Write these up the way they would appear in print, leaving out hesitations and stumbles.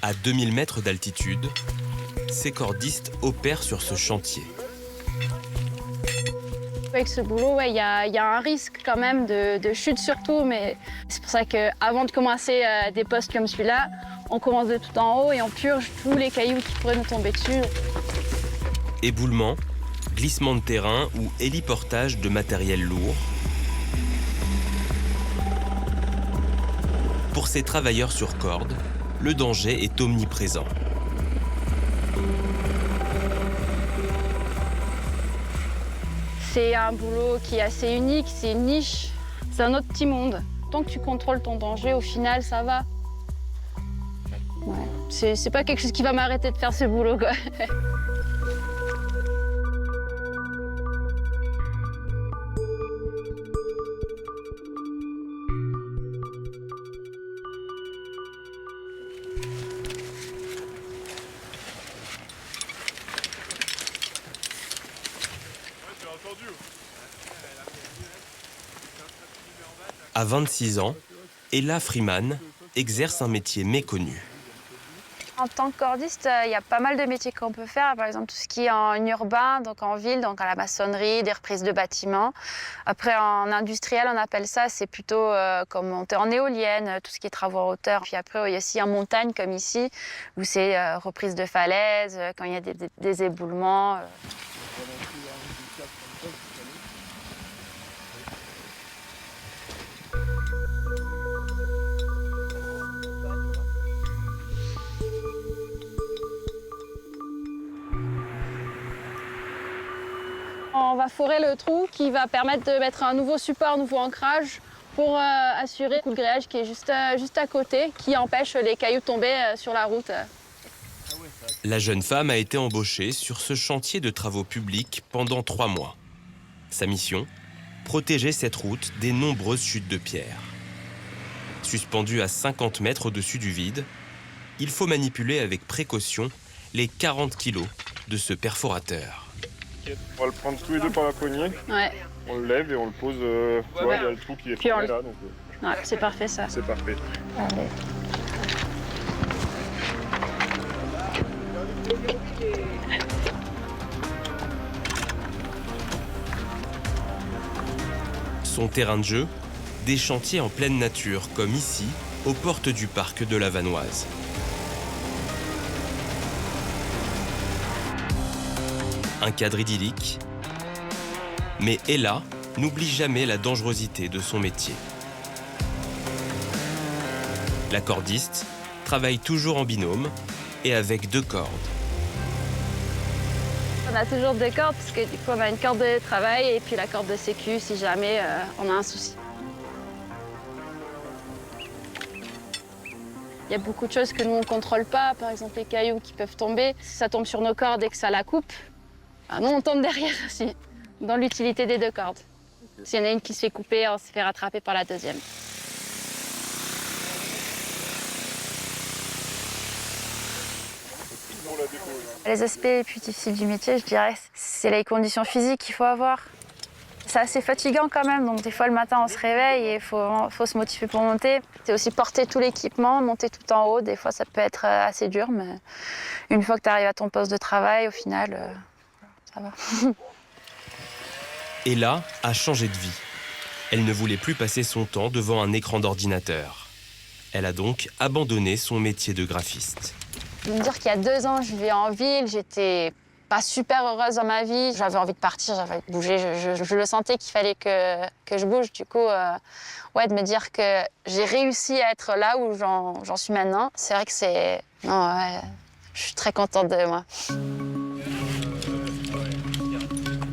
À 2000 mètres d'altitude, ces cordistes opèrent sur ce chantier. Avec ce boulot, il y a un risque quand même de chute surtout, mais c'est pour ça qu'avant de commencer des postes comme celui-là, on commence de tout en haut et on purge tous les cailloux qui pourraient nous tomber dessus. Éboulement, glissement de terrain ou héliportage de matériel lourd. Pour ces travailleurs sur corde, le danger est omniprésent. C'est un boulot qui est assez unique, c'est une niche, c'est un autre petit monde. Tant que tu contrôles ton danger, au final, ça va. Ouais. C'est pas quelque chose qui va m'arrêter de faire ce boulot, quoi. À 26 ans, Ella Freeman exerce un métier méconnu. En tant que cordiste, il y a pas mal de métiers qu'on peut faire. Par exemple, tout ce qui est en urbain, donc en ville, donc à la maçonnerie, des reprises de bâtiments. Après, en industriel, on appelle ça, c'est plutôt comme monter en éolienne, tout ce qui est travaux en hauteur. Puis après, il y a aussi en montagne, comme ici, où c'est reprise de falaise, quand il y a des éboulements. On va forer le trou qui va permettre de mettre un nouveau support, un nouveau ancrage pour assurer le coup de grillage qui est juste à côté, qui empêche les cailloux de tomber sur la route. La jeune femme a été embauchée sur ce chantier de travaux publics pendant 3 mois. Sa mission, protéger cette route des nombreuses chutes de pierre. Suspendue à 50 mètres au-dessus du vide, il faut manipuler avec précaution les 40 kilos de ce perforateur. On va le prendre tous les deux par la poignée, Ouais. on le lève et on le pose, tu vois, il y a le trou qui est fermé là, donc Ouais, c'est parfait ça. c'est parfait. Allez. Son terrain de jeu, des chantiers en pleine nature, comme ici, aux portes du parc de la Vanoise. Un cadre idyllique, mais Ella n'oublie jamais la dangerosité de son métier. La cordiste travaille toujours en binôme et avec 2 cordes. On a toujours 2 cordes parce que du coup on a une corde de travail et puis la corde de sécu si jamais on a un souci. Il y a beaucoup de choses que nous on ne contrôle pas, par exemple les cailloux qui peuvent tomber. Si ça tombe sur nos cordes et que ça la coupe, nous on tombe derrière aussi, dans l'utilité des 2 cordes. S'il y en a une qui se fait couper, on se fait rattraper par la deuxième. Les aspects les plus difficiles du métier, je dirais, c'est les conditions physiques qu'il faut avoir. C'est assez fatigant quand même, donc des fois le matin on se réveille et il faut se motiver pour monter. C'est aussi porter tout l'équipement, monter tout en haut, des fois ça peut être assez dur, mais une fois que tu arrives à ton poste de travail, au final, ça va. Ella a changé de vie. Elle ne voulait plus passer son temps devant un écran d'ordinateur. Elle a donc abandonné son métier de graphiste. Je veux me dire qu'il y a 2 ans, je vivais en ville, j'étais pas super heureuse dans ma vie. J'avais envie de partir, j'avais envie de bouger. Je le sentais qu'il fallait que je bouge. Du coup, ouais, de me dire que j'ai réussi à être là où j'en suis maintenant, c'est vrai que c'est... Non, ouais, je suis très contente de moi.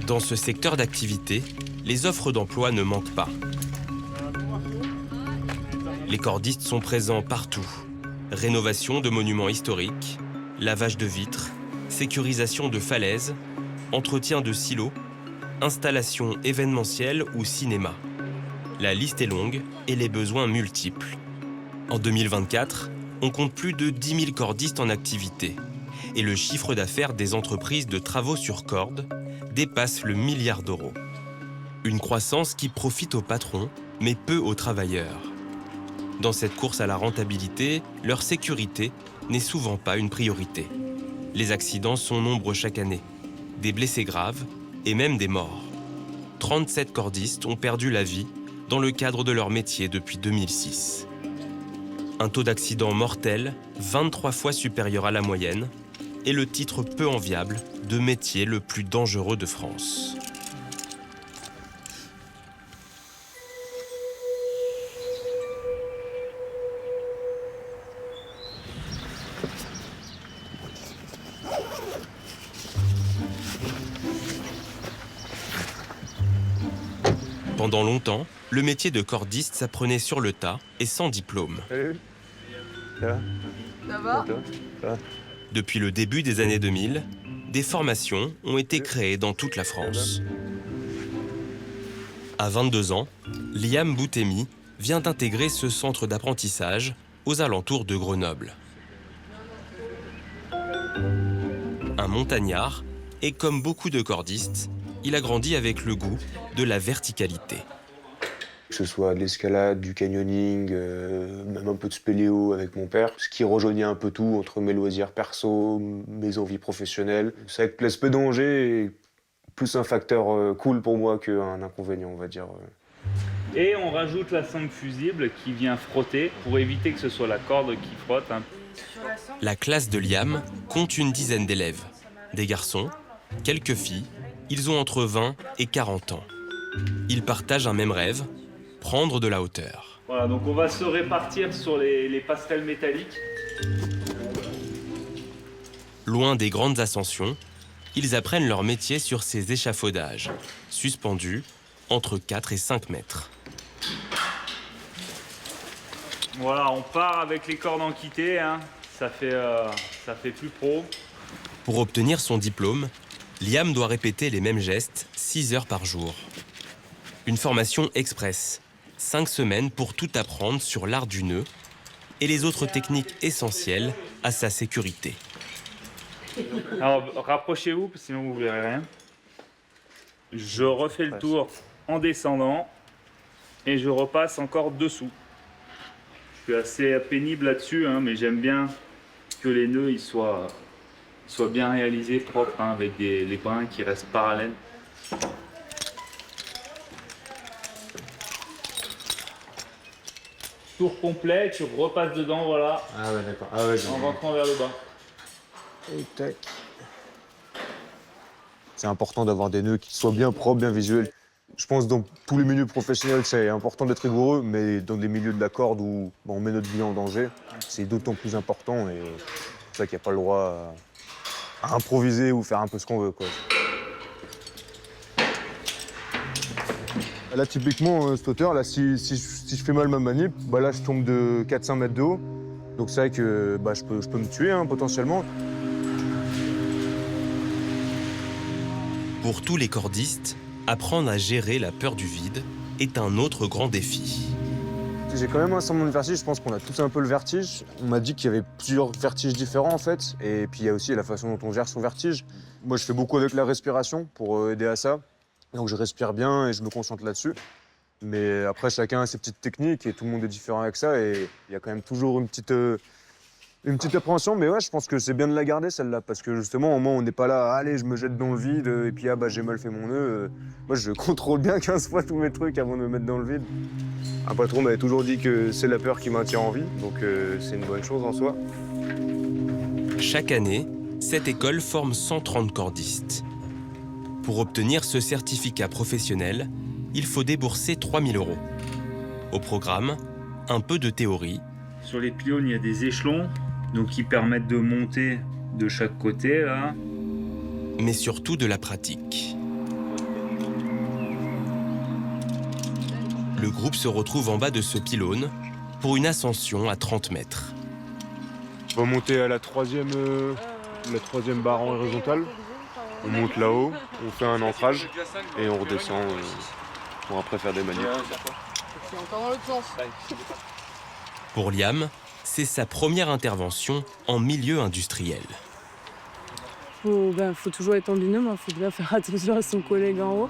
Dans ce secteur d'activité, les offres d'emploi ne manquent pas. Les cordistes sont présents partout. Rénovation de monuments historiques, lavage de vitres, sécurisation de falaises, entretien de silos, installation événementielle ou cinéma. La liste est longue et les besoins multiples. En 2024, on compte plus de 10 000 cordistes en activité et le chiffre d'affaires des entreprises de travaux sur corde dépasse le 1 milliard d'euros. Une croissance qui profite aux patrons, mais peu aux travailleurs. Dans cette course à la rentabilité, leur sécurité n'est souvent pas une priorité. Les accidents sont nombreux chaque année, des blessés graves et même des morts. 37 cordistes ont perdu la vie dans le cadre de leur métier depuis 2006. Un taux d'accident mortel 23 fois supérieur à la moyenne et le titre peu enviable de métier le plus dangereux de France. Pendant longtemps, le métier de cordiste s'apprenait sur le tas et sans diplôme. Salut. Ça va? Depuis le début des années 2000, des formations ont été créées dans toute la France. À 22 ans, Liam Boutemi vient d'intégrer ce centre d'apprentissage aux alentours de Grenoble. Un montagnard, et comme beaucoup de cordistes, il a grandi avec le goût de la verticalité. Que ce soit de l'escalade, du canyoning, même un peu de spéléo avec mon père, ce qui rejoignait un peu tout entre mes loisirs perso, mes envies professionnelles. C'est vrai que l'aspect danger est plus un facteur cool pour moi qu'un inconvénient, on va dire. Et on rajoute la sangle fusible qui vient frotter pour éviter que ce soit la corde qui frotte. La classe de Liam compte une dizaine d'élèves. Des garçons, quelques filles, ils ont entre 20 et 40 ans. Ils partagent un même rêve, prendre de la hauteur. Voilà, donc on va se répartir sur les passerelles métalliques. Loin des grandes ascensions, ils apprennent leur métier sur ces échafaudages, suspendus entre 4 et 5 mètres. Voilà, on part avec les cordes en quitté, hein. Ça fait plus pro. Pour obtenir son diplôme, Liam doit répéter les mêmes gestes 6 heures par jour. Une formation express, 5 semaines pour tout apprendre sur l'art du nœud et les autres techniques essentielles à sa sécurité. Alors rapprochez-vous, sinon vous ne verrez rien. Je refais le tour en descendant et je repasse encore dessous. Je suis assez pénible là-dessus, hein, mais j'aime bien que les nœuds ils soient bien réalisés, propres, hein, avec les brins qui restent parallèles. Tour complet, tu repasses dedans, voilà. Ah ouais, d'accord. Ah ouais, en rentrant vers le bas. Et tac. C'est important d'avoir des nœuds qui soient bien propres, bien visuels. Je pense que dans tous les milieux professionnels, c'est important d'être rigoureux, mais dans des milieux de la corde où on met notre vie en danger, c'est d'autant plus important. Et c'est ça qu'il n'y a pas le droit à improviser ou faire un peu ce qu'on veut, quoi. Là, typiquement, cette hauteur, là, si je fais mal ma manip, bah là, je tombe de 4-5 mètres de haut. Donc c'est vrai que je peux me tuer, hein, potentiellement. Pour tous les cordistes, apprendre à gérer la peur du vide est un autre grand défi. J'ai quand même un semblant de vertige, je pense qu'on a tous un peu le vertige. On m'a dit qu'il y avait plusieurs vertiges différents en fait, et puis il y a aussi la façon dont on gère son vertige. Moi je fais beaucoup avec la respiration pour aider à ça, donc je respire bien et je me concentre là-dessus. Mais après chacun a ses petites techniques et tout le monde est différent avec ça, et il y a quand même toujours une petite appréhension, mais ouais, je pense que c'est bien de la garder celle-là, parce que justement, au moment où on n'est pas là, allez, je me jette dans le vide, et puis j'ai mal fait mon nœud. Moi, je contrôle bien 15 fois tous mes trucs avant de me mettre dans le vide. Un patron m'avait toujours dit que c'est la peur qui maintient en vie, donc c'est une bonne chose en soi. Chaque année, cette école forme 130 cordistes. Pour obtenir ce certificat professionnel, il faut débourser 3 000 €. Au programme, un peu de théorie. Sur les pylônes, il y a des échelons, donc qui permettent de monter de chaque côté, là. Mais surtout de la pratique. Le groupe se retrouve en bas de ce pylône pour une ascension à 30 mètres. On va monter à la troisième barre en horizontale. On monte là-haut, on fait un ancrage et on redescend pour après faire des manips. C'est encore dans l'autre sens. Pour Liam, c'est sa première intervention en milieu industriel. Faut toujours être en binôme, il faut bien faire attention à son collègue en haut.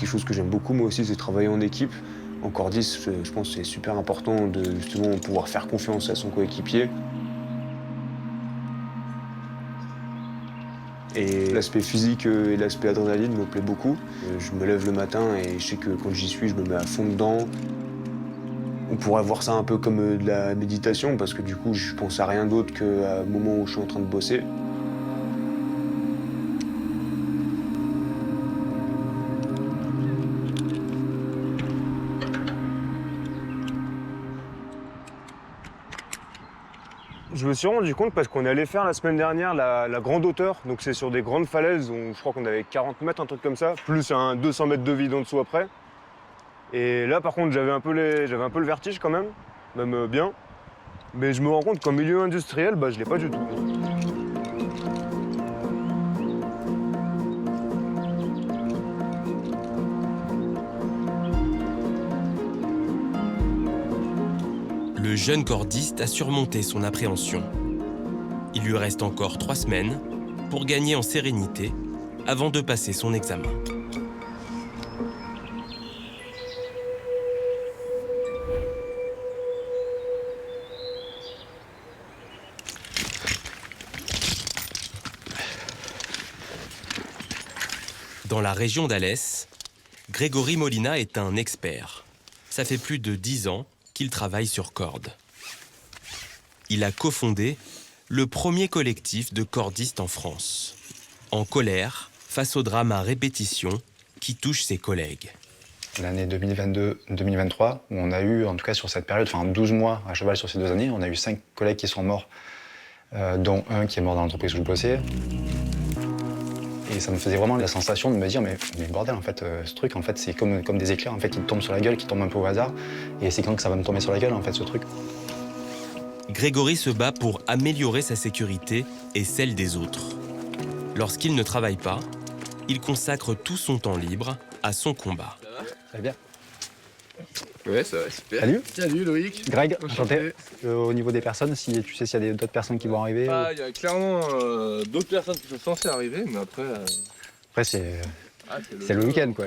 quelque chose que j'aime beaucoup moi aussi, c'est travailler en équipe. En cordiste, je pense que c'est super important de justement pouvoir faire confiance à son coéquipier. Et l'aspect physique et l'aspect adrénaline me plaît beaucoup. Je me lève le matin et je sais que quand j'y suis, je me mets à fond dedans. On pourrait voir ça un peu comme de la méditation parce que du coup, je pense à rien d'autre qu'au moment où je suis en train de bosser. Je me suis rendu compte parce qu'on est allé faire la semaine dernière la grande hauteur, donc c'est sur des grandes falaises, où je crois qu'on avait 40 mètres, un truc comme ça, plus un 200 mètres de vide en dessous après. Et là par contre j'avais un peu le vertige quand même bien, mais je me rends compte qu'en milieu industriel, je l'ai pas du tout. Le jeune cordiste a surmonté son appréhension. Il lui reste encore 3 semaines pour gagner en sérénité avant de passer son examen. Dans la région d'Alès, Grégory Molina est un expert. Ça fait plus de 10 ans qu'il travaille sur corde. Il a cofondé le premier collectif de cordistes en France, en colère face au drame à répétition qui touche ses collègues. L'année 2022-2023, où on a eu, en tout cas sur cette période, 12 mois à cheval sur ces 2 années, on a eu 5 collègues qui sont morts, dont un qui est mort dans l'entreprise où je bossais. Et ça me faisait vraiment la sensation de me dire mais bordel, en fait, ce truc, en fait, c'est comme des éclairs en fait, qui me tombent sur la gueule, qui tombent un peu au hasard. Et c'est quand que ça va me tomber sur la gueule, en fait, ce truc. Grégory se bat pour améliorer sa sécurité et celle des autres. Lorsqu'il ne travaille pas, il consacre tout son temps libre à son combat. Ça va bien? Ouais, ça va, super. Salut. Salut Loïc. Greg, enchanté. Au niveau des personnes, si tu sais s'il y a d'autres personnes qui vont arriver. Il y a clairement d'autres personnes qui sont censées arriver, mais après. Après, c'est le week-end, quoi.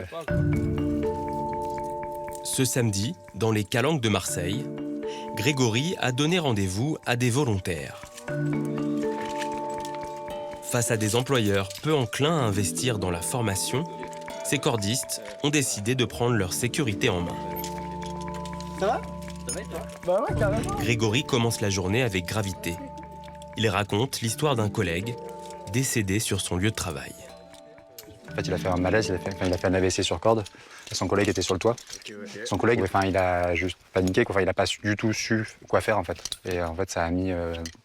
Ce samedi, dans les Calanques de Marseille, Grégory a donné rendez-vous à des volontaires. Face à des employeurs peu enclins à investir dans la formation, ces cordistes ont décidé de prendre leur sécurité en main. Ça va? Ça va et toi? Bah ouais, carrément. Grégory commence la journée avec gravité. Il raconte l'histoire d'un collègue décédé sur son lieu de travail. En fait, il a fait un malaise, il a fait un AVC sur corde. Son collègue était sur le toit. Son collègue, il a juste paniqué, quoi. Il n'a pas du tout su quoi faire, en fait. Et en fait, ça a mis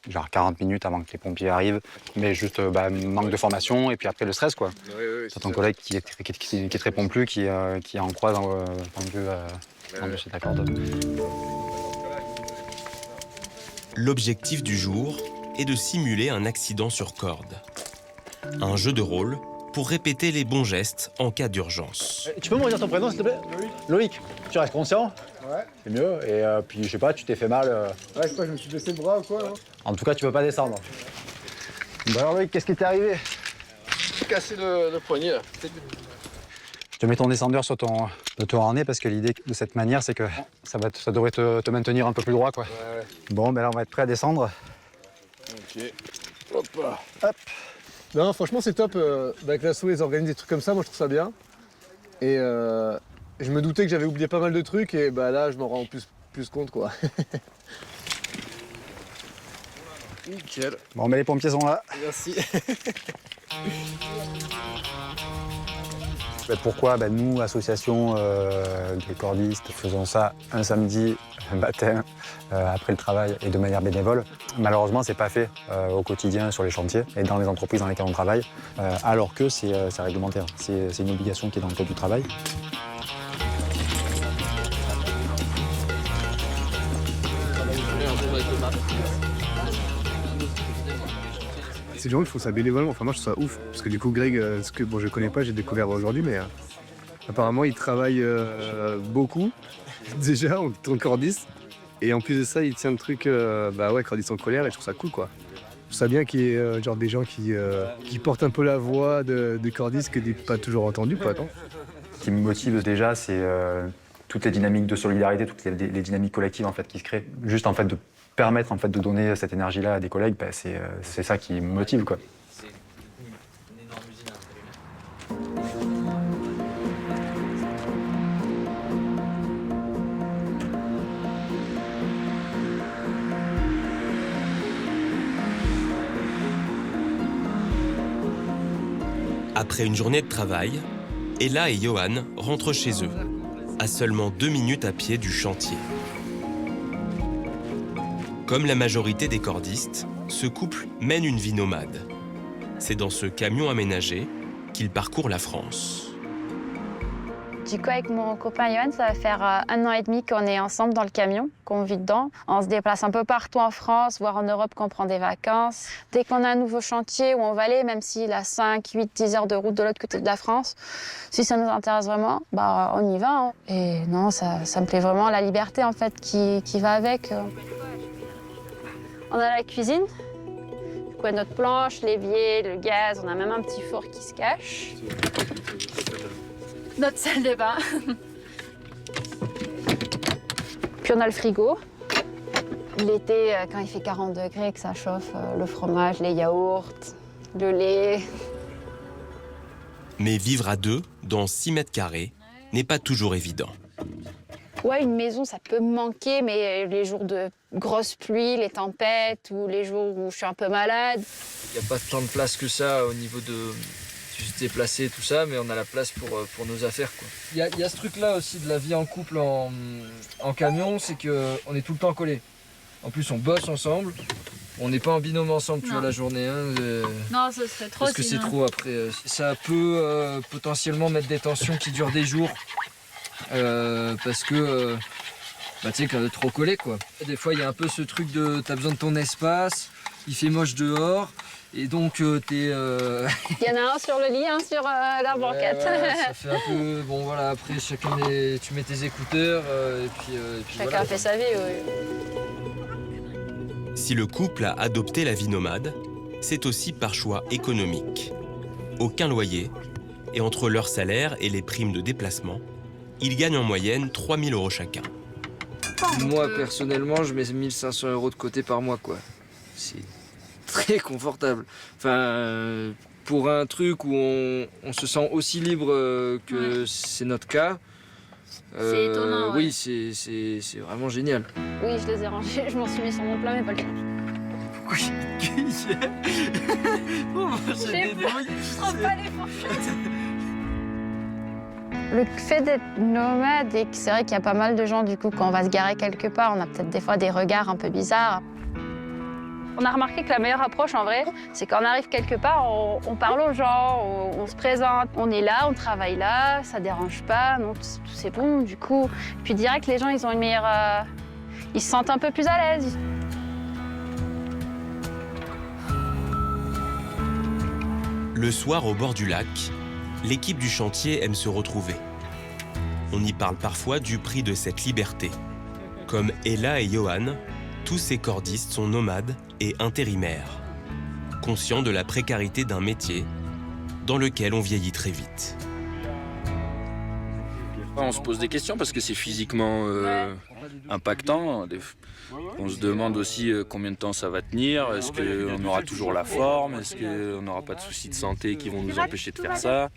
genre 40 minutes avant que les pompiers arrivent. Mais juste manque de formation et puis après le stress, quoi. C'est ton collègue qui te répond plus, qui est en croix tendu ta corde. L'objectif du jour est de simuler un accident sur corde. Un jeu de rôle pour répéter les bons gestes en cas d'urgence. Tu peux me redire ton prénom, s'il te plaît? Loïc. Tu restes conscient? Ouais. C'est mieux. Et puis, je sais pas, tu t'es fait mal. Ouais, je sais pas, je me suis blessé le bras ou quoi, hein. En tout cas, tu peux pas descendre. Bon alors, Loïc, qu'est-ce qui t'est arrivé? J'ai cassé le poignet, là. Je te mets ton descendeur sur ton harnais parce que l'idée de cette manière, c'est que ça devrait te maintenir un peu plus droit, quoi. Ouais. Bon, ben là, on va être prêt à descendre. Ok. Hop. Hop. Non, franchement, c'est top. Avec l'asso, ils organisent des trucs comme ça, moi je trouve ça bien. Et je me doutais que j'avais oublié pas mal de trucs et là, je m'en rends plus compte, quoi. Nickel. Bon, mais les pompiers sont là. Merci. Pourquoi nous, association des cordistes, faisons ça un samedi matin après le travail et de manière bénévole. Malheureusement, c'est pas fait au quotidien sur les chantiers et dans les entreprises dans lesquelles on travaille, alors que c'est réglementaire. C'est une obligation qui est dans le code du travail. Ces gens, ils font ça bénévolement. Enfin, moi, je trouve ça ouf. Parce que du coup, Greg, je connais pas, j'ai découvert aujourd'hui, mais apparemment, il travaille beaucoup, déjà, en tant que cordiste. Et en plus de ça, il tient le truc, cordiste en colère, et je trouve ça cool, quoi. Je trouve ça bien qu'il y ait des gens qui portent un peu la voix des cordistes que des pas toujours entendus, quoi, attends. Ce qui me motive déjà, c'est toutes les dynamiques de solidarité, toutes les dynamiques collectives en fait, qui se créent. Juste en fait, de permettre en fait, de donner cette énergie-là à des collègues, bah, c'est ça qui me motive, quoi. Après une journée de travail, Ella et Johan rentrent chez eux, à seulement 2 minutes à pied du chantier. Comme la majorité des cordistes, ce couple mène une vie nomade. C'est dans ce camion aménagé qu'ils parcourent la France. Du coup, avec mon copain Johan, ça va faire 1 an et demi qu'on est ensemble dans le camion, qu'on vit dedans. On se déplace un peu partout en France, voire en Europe quand on prend des vacances. Dès qu'on a un nouveau chantier où on va aller, même s'il a 5, 8, 10 heures de route de l'autre côté de la France, si ça nous intéresse vraiment, bah, on y va. Hein. Et non, ça me plaît vraiment, la liberté en fait qui va avec. On a la cuisine, du coup, notre planche, l'évier, le gaz, on a même un petit four qui se cache. Notre salle de bain. Puis on a le frigo. L'été, quand il fait 40 degrés, que ça chauffe, le fromage, les yaourts, le lait. Mais vivre à deux, dans 6 mètres carrés, n'est pas toujours évident. Ouais, une maison, ça peut me manquer, mais les jours de grosses pluies, les tempêtes, ou les jours où je suis un peu malade. Il n'y a pas tant de place que ça au niveau de se déplacer et tout ça, mais on a la place pour nos affaires, quoi. Il y a ce truc-là aussi de la vie en couple en camion, c'est qu'on est tout le temps collés. En plus, on bosse ensemble. On n'est pas en binôme ensemble, tu vois, la journée. Hein, non, ce serait trop. Parce que c'est trop après. Ça peut potentiellement mettre des tensions qui durent des jours. Parce que, bah, tu sais, quand on est trop collé, quoi. Des fois, il y a un peu ce truc de t'as besoin de ton espace, il fait moche dehors, et donc t'es. Il y en a un sur le lit, un sur la banquette. Ouais, ça fait un peu. Bon, voilà, après, tu mets tes écouteurs, et puis chacun voilà, fait sa vie, oui. Si le couple a adopté la vie nomade, c'est aussi par choix économique. Aucun loyer, et entre leur salaire et les primes de déplacement, ils gagnent en moyenne 3 000 € chacun. Moi, personnellement, je mets 1 500 € de côté par mois, quoi. C'est très confortable. Enfin, pour un truc où on se sent aussi libre que c'est notre cas, c'est étonnant, ouais. Oui, c'est vraiment génial. Oui, je les ai rangés, je m'en suis mis sur mon plat, mais pas le tien. Pourquoi j'ai une cuillère? Je trouve pas les fourchettes. Le fait d'être nomade, et c'est vrai qu'il y a pas mal de gens, du coup, quand on va se garer quelque part, on a peut-être des fois des regards un peu bizarres. On a remarqué que la meilleure approche, en vrai, c'est quand on arrive quelque part, on parle aux gens, on se présente. On est là, on travaille là, ça dérange pas, non, tout c'est bon, du coup. Puis direct, les gens, ils ont une meilleure... ils se sentent un peu plus à l'aise. Le soir, au bord du lac, l'équipe du chantier aime se retrouver. On y parle parfois du prix de cette liberté. Comme Ella et Johan, tous ces cordistes sont nomades et intérimaires, conscients de la précarité d'un métier dans lequel on vieillit très vite. On se pose des questions parce que c'est physiquement impactant. On se demande aussi combien de temps ça va tenir, est-ce qu'on aura toujours la forme, est-ce qu'on n'aura pas de soucis de santé qui vont nous empêcher de faire ça.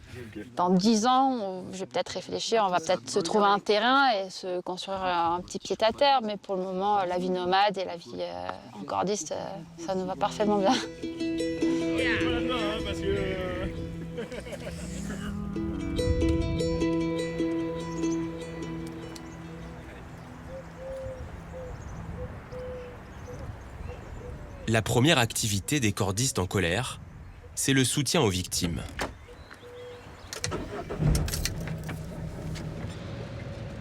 Dans 10 ans, je vais peut-être réfléchir, on va peut-être se trouver un terrain et se construire un petit pied-à-terre, mais pour le moment, la vie nomade et la vie en cordiste, ça nous va parfaitement bien. La première activité des cordistes en colère, c'est le soutien aux victimes.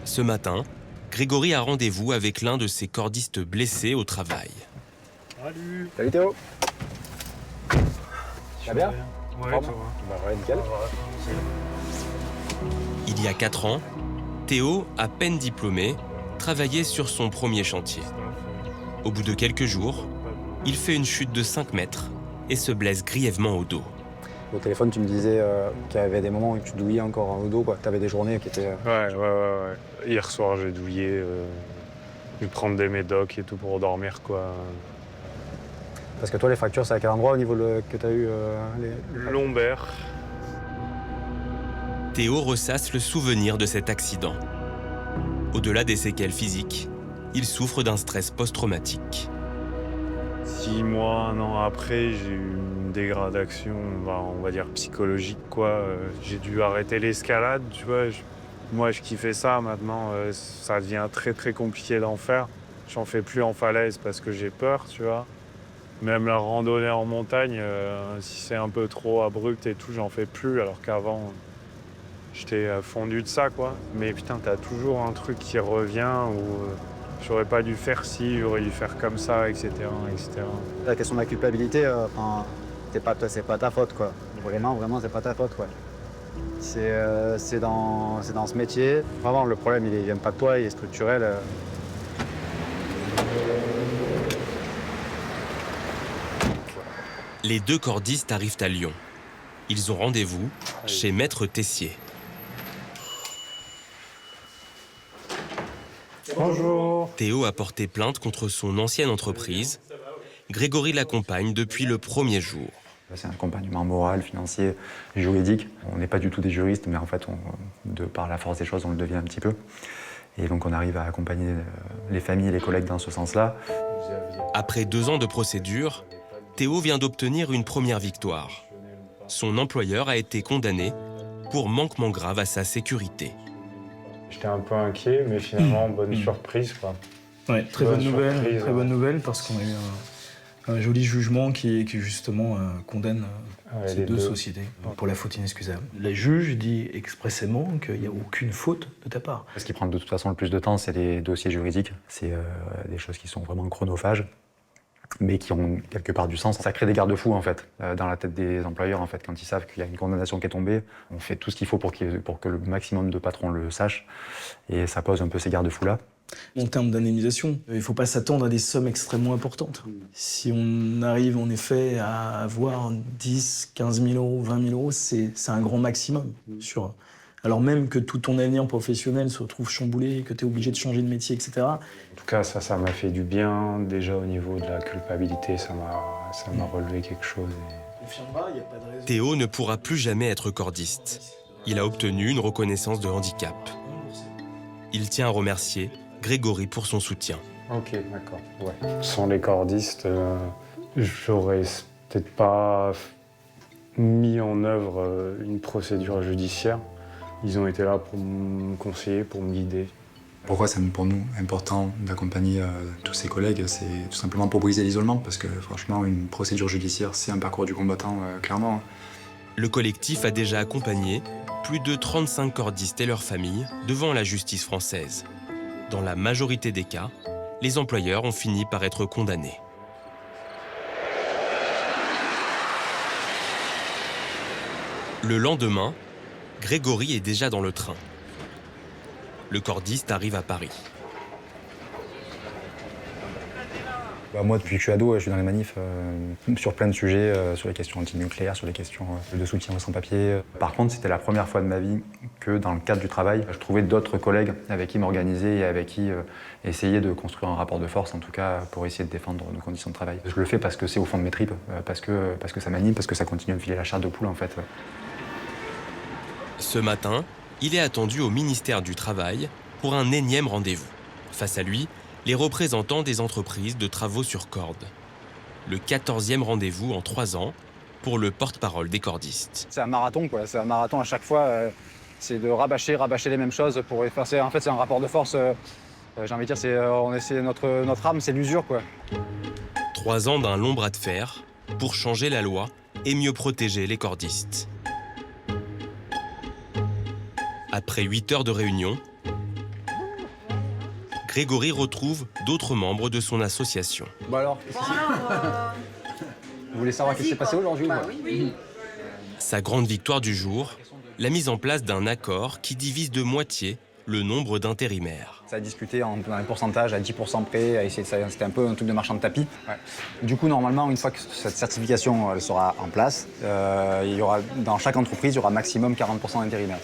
Ce matin, Grégory a rendez-vous avec l'un de ses cordistes blessés au travail. Salut. Salut Théo. Tu vas bien? Ouais, ça va. Bah ouais, nickel. Il y a 4 ans, Théo, à peine diplômé, travaillait sur son premier chantier. Au bout de quelques jours, il fait une chute de 5 mètres et se blesse grièvement au dos. Au téléphone, tu me disais qu'il y avait des moments où tu douillais encore au dos, quoi. Tu avais des journées qui étaient... Ouais. Hier soir, j'ai douillé. Je vais prendre des médocs et tout pour dormir, quoi. Parce que toi, les fractures, c'est à quel endroit au niveau que tu as eu Lombaire. Théo ressasse le souvenir de cet accident. Au-delà des séquelles physiques, il souffre d'un stress post-traumatique. 6 mois, 1 an après, j'ai eu une dégradation, on va dire psychologique, quoi. J'ai dû arrêter l'escalade, tu vois. Moi, je kiffais ça. Maintenant, ça devient très, très compliqué d'en faire. J'en fais plus en falaise parce que j'ai peur, tu vois. Même la randonnée en montagne, si c'est un peu trop abrupt et tout, j'en fais plus, alors qu'avant, j'étais fondu de ça, quoi. Mais putain, t'as toujours un truc qui revient où j'aurais pas dû faire ci, j'aurais dû faire comme ça, etc., etc. La question de la culpabilité, c'est pas ta faute, quoi. Vraiment, c'est pas ta faute, quoi. C'est dans ce métier. Vraiment, le problème, il vient pas de toi, il est structurel. Les 2 cordistes arrivent à Lyon. Ils ont rendez-vous chez Maître Tessier. Bonjour. Théo a porté plainte contre son ancienne entreprise. Grégory l'accompagne depuis le premier jour. C'est un accompagnement moral, financier, juridique. On n'est pas du tout des juristes, mais en fait, par la force des choses, on le devient un petit peu. Et donc, on arrive à accompagner les familles et les collègues dans ce sens-là. Après 2 ans de procédure, Théo vient d'obtenir une première victoire. Son employeur a été condamné pour manquement grave à sa sécurité. J'étais un peu inquiet, mais finalement, bonne surprise, quoi. Ouais, très bonne nouvelle, parce qu'on a eu un joli jugement qui justement condamne ces deux sociétés pour la faute inexcusable. Le juge dit expressément qu'il n'y a aucune faute de ta part. Ce qui prend de toute façon le plus de temps, c'est les dossiers juridiques. C'est des choses qui sont vraiment chronophages, mais qui ont quelque part du sens. Ça crée des garde-fous, en fait, dans la tête des employeurs, en fait. Quand ils savent qu'il y a une condamnation qui est tombée, on fait tout ce qu'il faut pour que le maximum de patrons le sachent. Et ça pose un peu ces garde-fous-là. En termes d'indemnisation, il ne faut pas s'attendre à des sommes extrêmement importantes. Si on arrive en effet à avoir 10, 15 000 euros, 20 000 euros, c'est un grand maximum. Alors même que tout ton avenir professionnel se retrouve chamboulé, que tu es obligé de changer de métier, etc. En tout cas, ça m'a fait du bien. Déjà au niveau de la culpabilité, ça m'a relevé quelque chose. Théo ne pourra plus jamais être cordiste. Il a obtenu une reconnaissance de handicap. Il tient à remercier Grégory pour son soutien. Ok, d'accord. Ouais. Sans les cordistes, j'aurais peut-être pas mis en œuvre une procédure judiciaire. Ils ont été là pour me conseiller, pour me guider. Pourquoi c'est pour nous important d'accompagner tous ces collègues? C'est tout simplement pour briser l'isolement, parce que franchement, une procédure judiciaire, c'est un parcours du combattant, clairement. Le collectif a déjà accompagné plus de 35 cordistes et leurs familles devant la justice française. Dans la majorité des cas, les employeurs ont fini par être condamnés. Le lendemain, Grégory est déjà dans le train. Le cordiste arrive à Paris. Moi, depuis que je suis ado, je suis dans les manifs sur plein de sujets, sur les questions antinucléaires, sur les questions de soutien aux sans-papiers. Par contre, c'était la première fois de ma vie que, dans le cadre du travail, je trouvais d'autres collègues avec qui m'organiser et avec qui essayer de construire un rapport de force, en tout cas pour essayer de défendre nos conditions de travail. Je le fais parce que c'est au fond de mes tripes, parce que ça m'anime, parce que ça continue à me filer la chair de poule, en fait. Ce matin, il est attendu au ministère du Travail pour un énième rendez-vous. Face à lui, les représentants des entreprises de travaux sur corde. Le 14e rendez-vous en 3 ans pour le porte-parole des cordistes. C'est un marathon, quoi. C'est un marathon à chaque fois. C'est de rabâcher les mêmes choses pour effacer. En fait, c'est un rapport de force. J'ai envie de dire, notre âme, c'est l'usure, quoi. 3 ans d'un long bras de fer pour changer la loi et mieux protéger les cordistes. Après 8 heures de réunion, Grégory retrouve d'autres membres de son association. Bon alors, vous voulez savoir ce qui s'est passé aujourd'hui? Oui. Sa grande victoire du jour, la mise en place d'un accord qui divise de moitié le nombre d'intérimaires. Ça a discuté en un pourcentage à 10% près, à essayer c'était un peu un truc de marchand de tapis. Ouais. Du coup, normalement, une fois que cette certification elle sera en place, il y aura, dans chaque entreprise, il y aura maximum 40% d'intérimaires.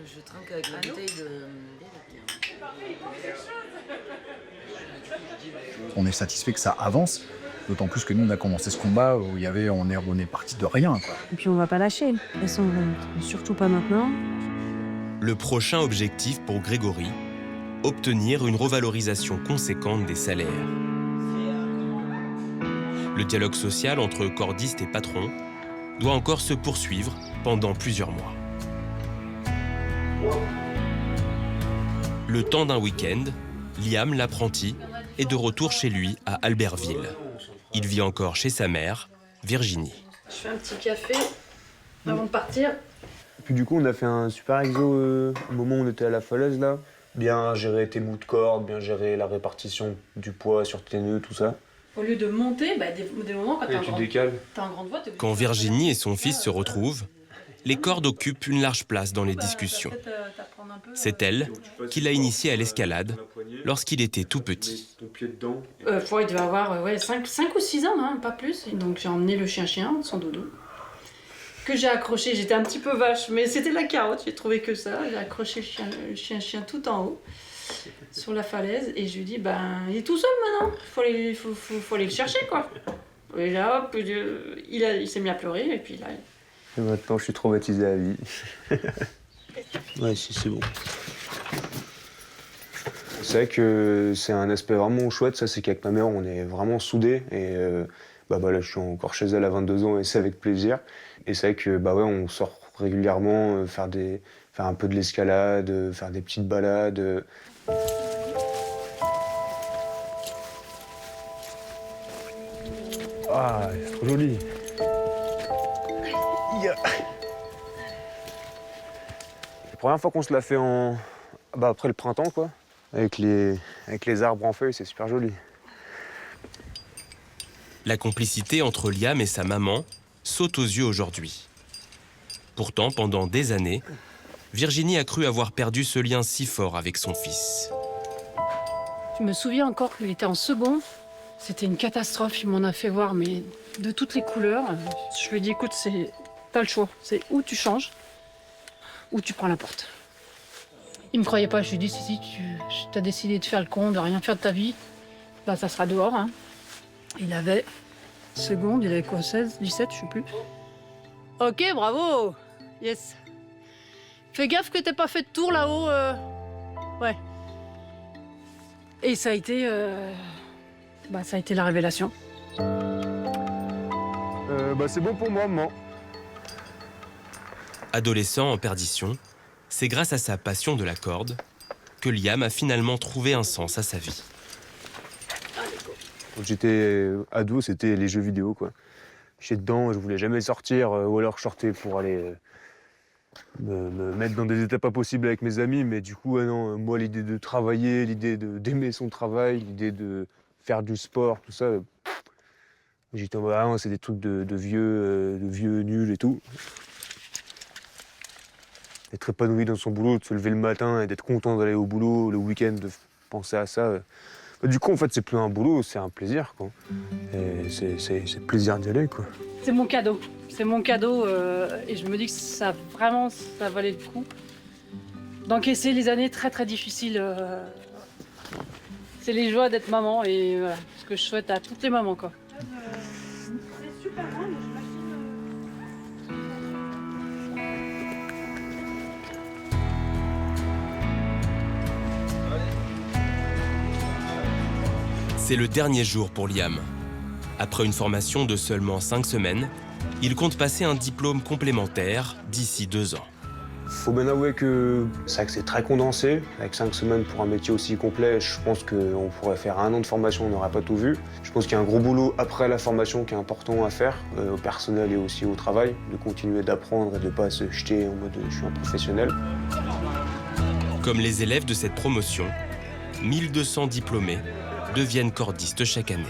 Je trinque avec la bouteille de... On est satisfait que ça avance, d'autant plus que nous, on a commencé ce combat où on est parti de rien, quoi. Et puis on va pas lâcher, surtout pas maintenant. Le prochain objectif pour Grégory, obtenir une revalorisation conséquente des salaires. Le dialogue social entre cordistes et patrons doit encore se poursuivre pendant plusieurs mois. Le temps d'un week-end, Liam, l'apprenti, est de retour chez lui à Albertville. Il vit encore chez sa mère, Virginie. Je fais un petit café avant de partir. Puis du coup, on a fait un super exo au moment où on était à la falaise, là. Bien gérer tes bouts de corde, bien gérer la répartition du poids sur tes nœuds, tout ça. Au lieu de monter, des moments, quand t'as un grande voix... Quand Virginie et son fils se retrouvent, les cordes occupent une large place dans les discussions. C'est elle qui l'a initié à l'escalade lorsqu'il était tout petit. Il devait avoir 5 ou 6 ans, hein, pas plus. Donc j'ai emmené le chien-chien, son doudou, que j'ai accroché. J'étais un petit peu vache, mais c'était la carotte, j'ai trouvé que ça. J'ai accroché le chien-chien tout en haut, sur la falaise, et je lui dis, il est tout seul maintenant, faut aller le chercher, quoi. Et là, hop, il s'est mis à pleurer, et puis là... Et maintenant, je suis traumatisé à vie. Ouais, si, c'est bon. C'est vrai que c'est un aspect vraiment chouette, ça, c'est qu'avec ma mère, on est vraiment soudés. Et là, je suis encore chez elle à 22 ans et c'est avec plaisir. Et c'est vrai que, on sort régulièrement faire un peu de l'escalade, faire des petites balades. Ah, c'est trop joli. La première fois qu'on se l'a fait après le printemps, quoi, avec les arbres en feuilles, c'est super joli. La complicité entre Liam et sa maman saute aux yeux aujourd'hui. Pourtant, pendant des années, Virginie a cru avoir perdu ce lien si fort avec son fils. Je me souviens encore qu'il était en seconde. C'était une catastrophe, il m'en a fait voir, mais de toutes les couleurs. Je lui ai dit, écoute, t'as le choix, c'est où tu changes, ou tu prends la porte. Il me croyait pas, je lui ai dit, si, tu as décidé de faire le con, de rien faire de ta vie, ça sera dehors. Hein. Il avait seconde, il avait quoi, 16, 17, je sais plus. Ok, bravo, yes. Fais gaffe que t'aies pas fait de tour là-haut, ouais. Et ça a été la révélation. C'est bon pour moi, maman. Adolescent en perdition, c'est grâce à sa passion de la corde que Liam a finalement trouvé un sens à sa vie. Quand j'étais ado, c'était les jeux vidéo, quoi. J'étais dedans, je voulais jamais sortir, ou alors je sortais pour aller me mettre dans des états pas possibles avec mes amis, mais du coup, non, moi, l'idée de travailler, l'idée d'aimer son travail, l'idée de faire du sport, tout ça, j'étais en mode, c'est des trucs de vieux nuls et tout. D'être épanoui dans son boulot, de se lever le matin et d'être content d'aller au boulot, le week-end, de penser à ça. Du coup, en fait, c'est plus un boulot, c'est un plaisir, quoi. Et c'est plaisir d'y aller, quoi. C'est mon cadeau. C'est mon cadeau et je me dis que ça valait le coup d'encaisser les années très très difficiles. C'est les joies d'être maman et voilà, ce que je souhaite à toutes les mamans, quoi. C'est super grand, mais C'est le dernier jour pour Liam. Après une formation de seulement 5 semaines, il compte passer un diplôme complémentaire d'ici 2 ans. Faut bien avouer que c'est vrai que c'est très condensé. Avec 5 semaines pour un métier aussi complet, je pense qu'on pourrait faire 1 an de formation, on n'aurait pas tout vu. Je pense qu'il y a un gros boulot après la formation qui est important à faire, au personnel et aussi au travail, de continuer d'apprendre et de ne pas se jeter en mode « je suis un professionnel ». Comme les élèves de cette promotion, 1200 diplômés deviennent cordistes chaque année.